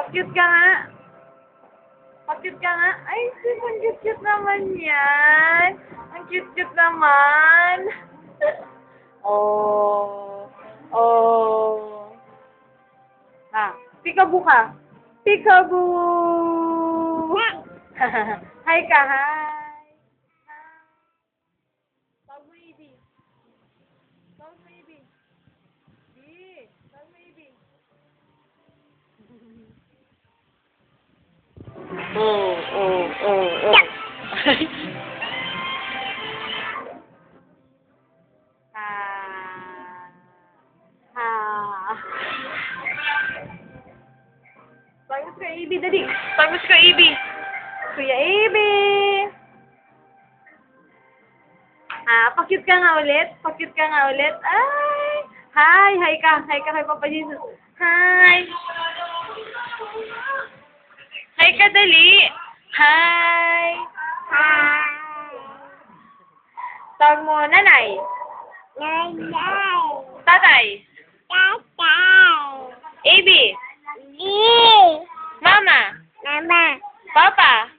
Pa-cute ka nga. Pa-cute ka nga. Ay, sis, ang cute-cute naman yan. Ang cute-cute naman. Oh. Oh. Ha, peekaboo ka. Peekaboo! Hi ka, hi. Tawag mo, Ibi. Tawag mo, Ibi. Ibi. Tawag mo, Ibi. Oh. Tagos ka, Ibi, dali. Tagos ka, Ibi. Kuya Ibi. Pa-cute ka nga ulit. Pa-cute ka nga ulit. Ay. Hi ka. Hi ka kay Papa Jesus. Hi. Hi ka, dali. Hi. Tawag mo, nanay. Tatay. Ibi. Mama. Papa.